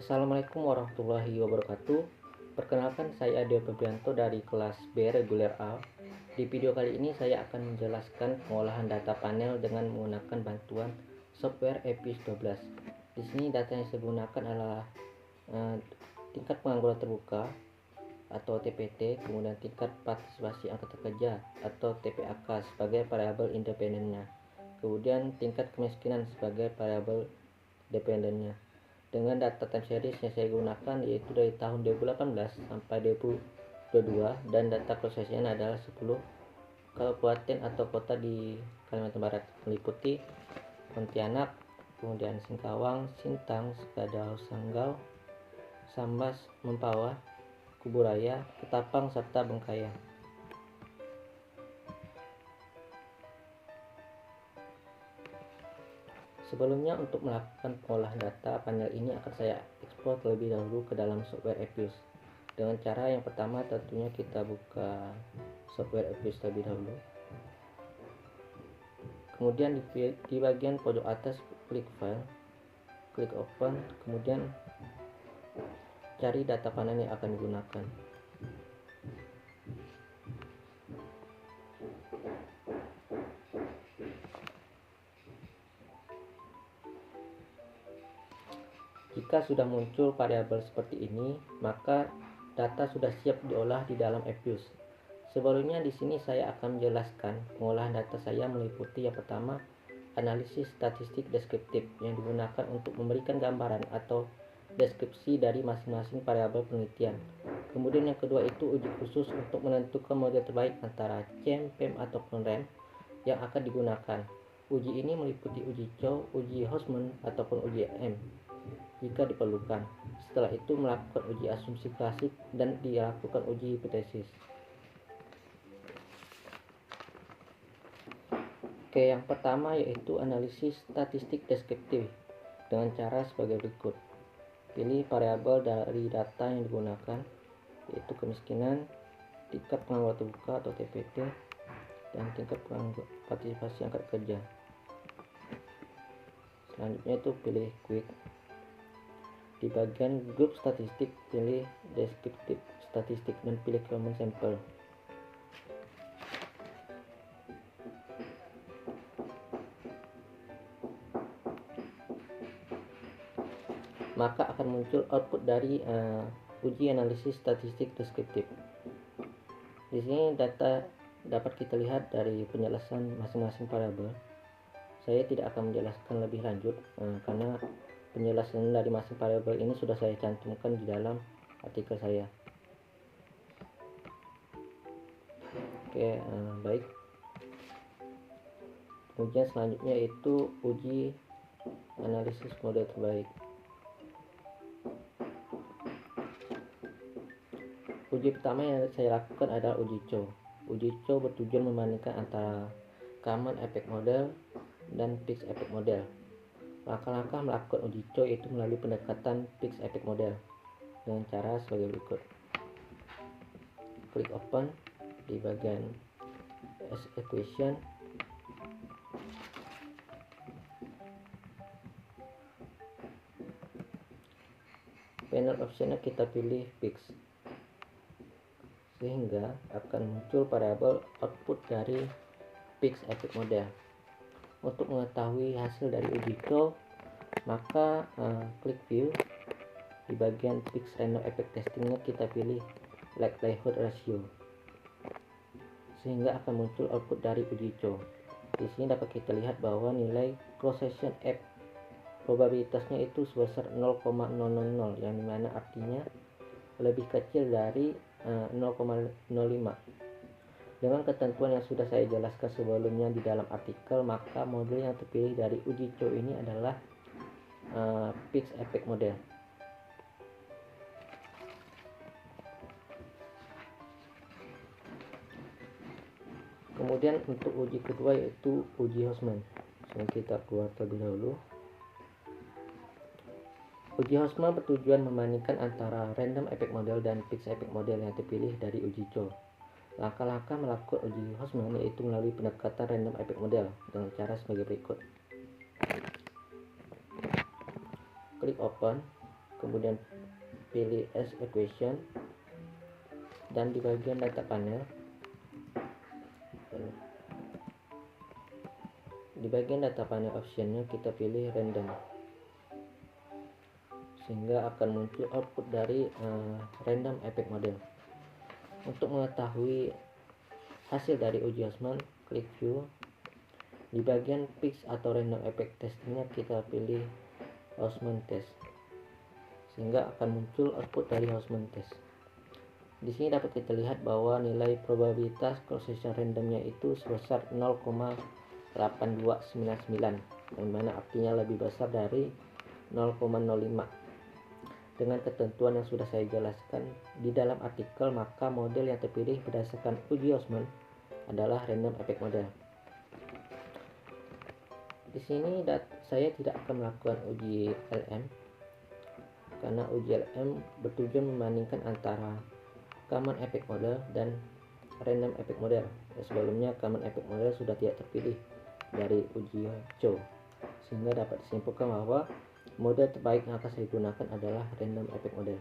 Assalamualaikum warahmatullahi wabarakatuh. Perkenalkan, saya Adio Febrianto dari kelas B reguler A. Di video kali ini saya akan menjelaskan pengolahan data panel dengan menggunakan bantuan software EPIS 12. Di sini data yang saya gunakan adalah tingkat pengangguran terbuka atau TPT, kemudian tingkat partisipasi angkatan kerja atau TPAK sebagai variabel independennya, kemudian tingkat kemiskinan sebagai variabel dependennya. Dengan data time series yang saya gunakan yaitu dari tahun 2018 sampai 2022, dan data prosesnya adalah 10 kabupaten atau kota di Kalimantan Barat, meliputi Pontianak, kemudian Singkawang, Sintang, Sekadau, Sanggau, Sambas, Mempawah, Kuburaya, Ketapang, serta Bengkayang. Sebelumnya, untuk melakukan pengolahan data panel ini akan saya ekspor terlebih dahulu ke dalam software EPIS. Dengan cara yang pertama, tentunya kita buka software EPIS terlebih dahulu. Kemudian di bagian pojok atas klik file, klik open, kemudian cari data panel yang akan digunakan. Jika sudah muncul variabel seperti ini, maka data sudah siap diolah di dalam EPIS. Sebelumnya di sini saya akan menjelaskan pengolahan data saya meliputi yang pertama, analisis statistik deskriptif yang digunakan untuk memberikan gambaran atau deskripsi dari masing-masing variabel penelitian. Kemudian yang kedua itu uji khusus untuk menentukan model terbaik antara CHEM, PEM ataupun REM yang akan digunakan. Uji ini meliputi uji Chow, uji Houseman ataupun uji M jika diperlukan. Setelah itu melakukan uji asumsi klasik dan dilakukan uji hipotesis. Oke, yang pertama yaitu analisis statistik deskriptif dengan cara sebagai berikut. Pilih variabel dari data yang digunakan, yaitu kemiskinan, tingkat pengangguran terbuka atau TPT, dan tingkat partisipasi angkatan kerja. Selanjutnya itu pilih quick. Di bagian grup statistik, pilih deskriptif statistik dan pilih common sample. Maka akan muncul output dari uji analisis statistik deskriptif. Di sini data dapat kita lihat dari penjelasan masing-masing variabel. Saya tidak akan menjelaskan lebih lanjut karena penjelasan dari masing variabel ini sudah saya cantumkan di dalam artikel saya. Oke, baik. Kemudian selanjutnya itu uji analisis model terbaik. Uji pertama yang saya lakukan adalah uji Chow. Uji Chow bertujuan membandingkan antara Common Effect Model dan Fixed Effect Model. Langkah-langkah melakukan uji Chow itu melalui pendekatan Fixed Effect Model dengan cara sebagai berikut. Klik open di bagian as equation. Panel optionnya kita pilih fix, sehingga akan muncul variabel output dari Fixed Effect Model. Untuk mengetahui hasil dari uji Chow, maka klik view. Di bagian Fixed Random Effect Testingnya kita pilih likelihood ratio, sehingga akan muncul output dari uji Chow. Di sini dapat kita lihat bahwa nilai cross section F probabilitasnya itu sebesar 0,000, yang dimana artinya lebih kecil dari 0,05. Dengan ketentuan yang sudah saya jelaskan sebelumnya di dalam artikel, maka model yang terpilih dari uji Chow ini adalah Fixed Effect Model. Kemudian untuk uji kedua yaitu uji Houseman. Kita keluar terlebih dahulu. Uji Houseman bertujuan membandingkan antara Random Effect Model dan Fixed Effect Model yang terpilih dari uji Chow. Langkah-langkah melakukan uji Houseman yaitu melalui pendekatan Random Effect Model dengan cara sebagai berikut. Klik open. kemudian pilih as equation, dan di bagian data panel optionnya kita pilih random, sehingga akan muncul output dari random effect model. Untuk mengetahui hasil dari uji Hausman, klik view. Di bagian fix atau random effect testingnya kita pilih Hausman test, sehingga akan muncul output dari Hausman test. Di sini dapat kita lihat bahwa nilai probabilitas cross-section randomnya itu sebesar 0,8299, yang mana artinya lebih besar dari 0,05. Dengan ketentuan yang sudah saya jelaskan di dalam artikel, maka model yang terpilih berdasarkan uji Hausman adalah random effect model. Di sini saya tidak akan melakukan uji LM, karena uji LM bertujuan membandingkan antara common effect model dan random effect model. Sebelumnya common effect model sudah tidak terpilih dari uji Chow, sehingga dapat disimpulkan bahwa model terbaik yang akan saya gunakan adalah random effect model.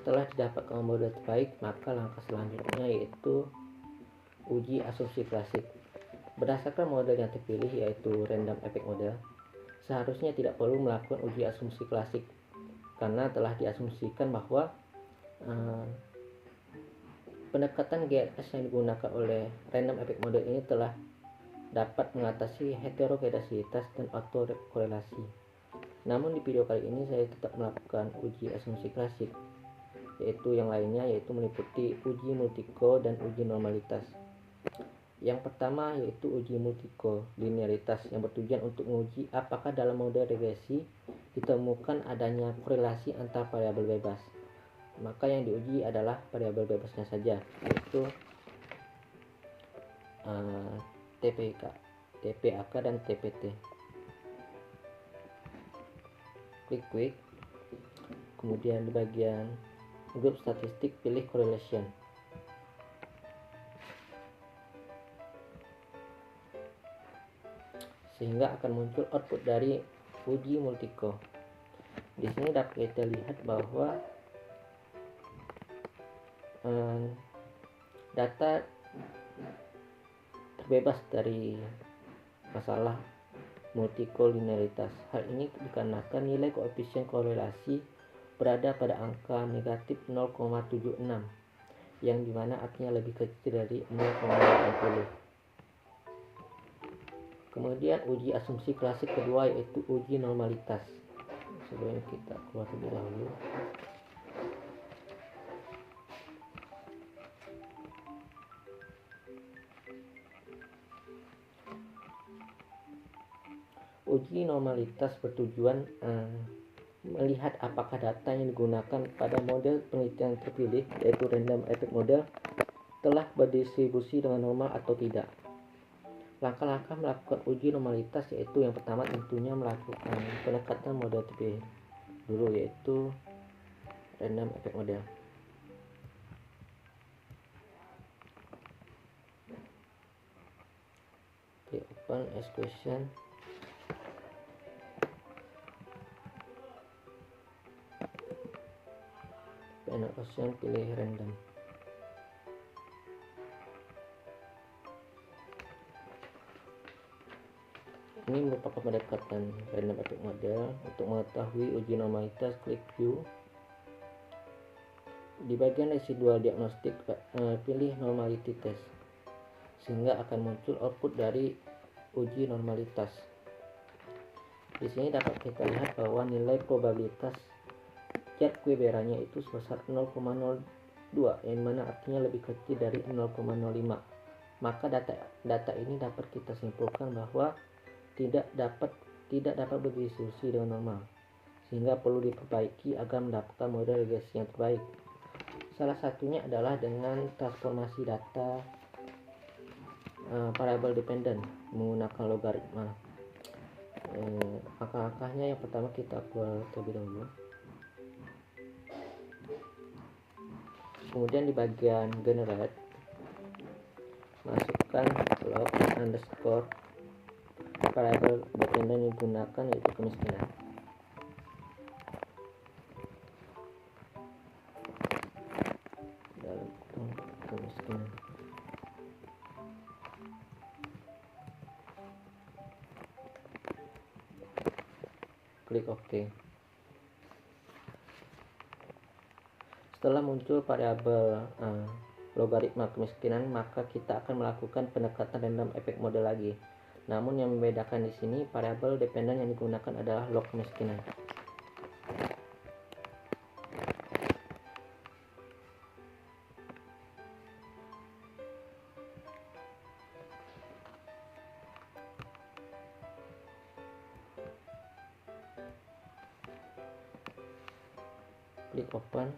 Setelah didapatkan model terbaik, maka langkah selanjutnya yaitu uji asumsi klasik. Berdasarkan model yang terpilih yaitu random effect model, seharusnya tidak perlu melakukan uji asumsi klasik, karena telah diasumsikan bahwa pendekatan GRS yang digunakan oleh random effect model ini telah dapat mengatasi heterogeneisitas dan autokorelasi. Namun di video kali ini saya tetap melakukan uji asumsi klasik, yaitu yang lainnya yaitu meliputi uji multiko dan uji normalitas. Yang pertama yaitu uji multiko linearitas, yang bertujuan untuk menguji apakah dalam model regresi ditemukan adanya korelasi antar variabel bebas. Maka yang diuji adalah variabel bebasnya saja, yaitu TPAK dan TPT. Klik quick, kemudian di bagian grup statistik pilih correlation. Sehingga akan muncul output dari uji multiko. Di sini dapat kita lihat bahwa data terbebas dari masalah multikolinearitas. Hal ini dikarenakan nilai koefisien korelasi berada pada angka negatif 0,76, yang dimana artinya lebih kecil dari 0,80. Kemudian uji asumsi klasik kedua yaitu uji normalitas. Sebelum kita keluar terlebih dahulu, uji normalitas bertujuan melihat apakah data yang digunakan pada model penelitian terpilih yaitu random effect model telah berdistribusi dengan normal atau tidak. Langkah-langkah melakukan uji normalitas yaitu yang pertama tentunya melakukan pendekatan model terpilih dulu, yaitu random effect model. Klik open as question. Panel option pilih random. Ini merupakan pendekatan random effect model. Untuk mengetahui uji normalitas, klik view. Di bagian residual diagnostik pilih normality test, sehingga akan muncul output dari uji normalitas. Di sini dapat kita lihat bahwa nilai probabilitas Quiberannya itu sebesar 0,02, yang mana artinya lebih kecil dari 0,05. Maka data ini dapat kita simpulkan bahwa tidak dapat berdiskusi dengan normal, sehingga perlu diperbaiki agar mendapatkan model regresi yang terbaik. Salah satunya adalah dengan transformasi data variable dependent menggunakan logaritma. Langkah-langkahnya yang pertama kita keluar terlebih dahulu. Kemudian di bagian generate masukkan log underscore variabel dependen yang digunakan yaitu kemiskinan. Dalam kemiskinan. Klik OK. Setelah muncul variabel logaritma kemiskinan, maka kita akan melakukan pendekatan random effect model lagi. Namun yang membedakan di sini variabel dependen yang digunakan adalah log kemiskinan. Klik open.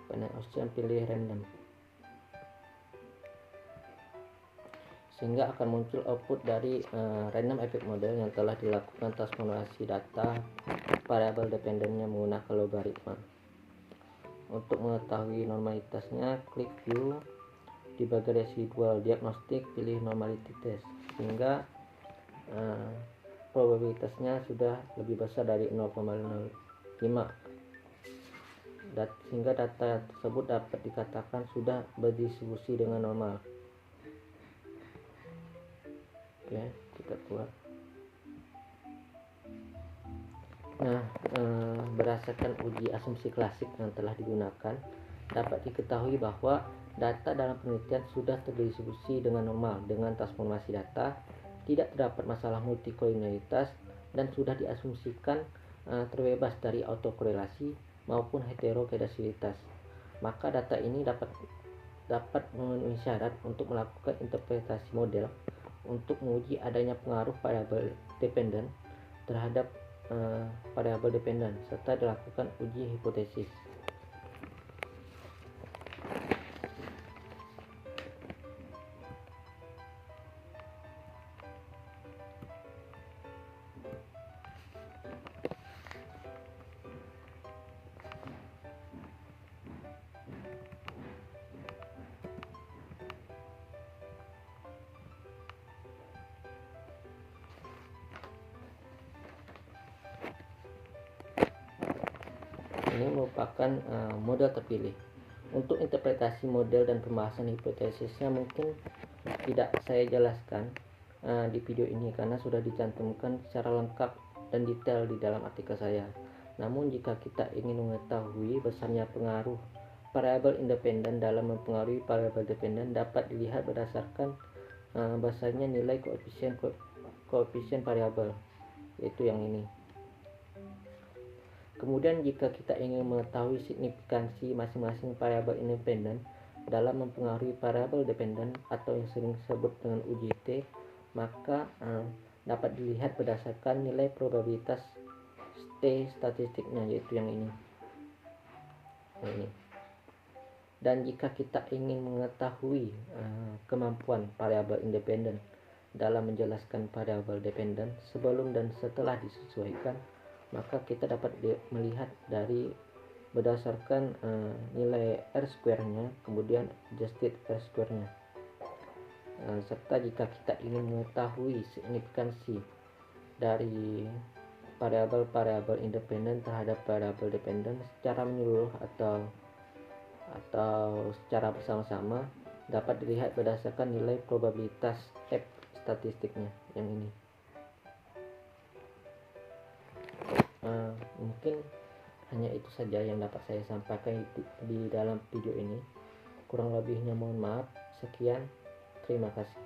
Panel option pilih random, sehingga akan muncul output dari random effect model yang telah dilakukan transformasi data variabel dependennya menggunakan logaritma. Untuk mengetahui normalitasnya, klik view. Di bagian residual diagnostik pilih normality test, sehingga probabilitasnya sudah lebih besar dari 0,05, sehingga data tersebut dapat dikatakan sudah berdistribusi dengan normal. Oke, kita keluar. Nah, berdasarkan uji asumsi klasik yang telah digunakan, dapat diketahui bahwa data dalam penelitian sudah terdistribusi dengan normal dengan transformasi data, tidak terdapat masalah multikolinialitas, dan sudah diasumsikan terbebas dari autokorelasi maupun heterogeneisitas. Maka data ini dapat memenuhi syarat untuk melakukan interpretasi model untuk menguji adanya pengaruh variabel dependen terhadap variabel dependen serta dilakukan uji hipotesis. Ini merupakan model terpilih. Untuk interpretasi model dan pembahasan hipotesisnya mungkin tidak saya jelaskan di video ini karena sudah dicantumkan secara lengkap dan detail di dalam artikel saya. Namun jika kita ingin mengetahui besarnya pengaruh variabel independen dalam mempengaruhi variabel dependen, dapat dilihat berdasarkan besarnya nilai koefisien variabel, yaitu yang ini. Kemudian jika kita ingin mengetahui signifikansi masing-masing variabel independen dalam mempengaruhi variabel dependen atau yang sering disebut dengan UJT, maka dapat dilihat berdasarkan nilai probabilitas T statistiknya, yaitu yang ini. Dan jika kita ingin mengetahui kemampuan variabel independen dalam menjelaskan variabel dependen sebelum dan setelah disesuaikan, maka kita dapat melihat dari berdasarkan nilai R-square-nya, kemudian adjusted R-square-nya. Serta jika kita ingin mengetahui signifikansi dari variabel-variabel independen terhadap variabel dependen secara menyeluruh atau secara bersama-sama, dapat dilihat berdasarkan nilai probabilitas F statistiknya, yang ini. Mungkin hanya itu saja yang dapat saya sampaikan di dalam video ini. Kurang lebihnya mohon maaf. Sekian, terima kasih.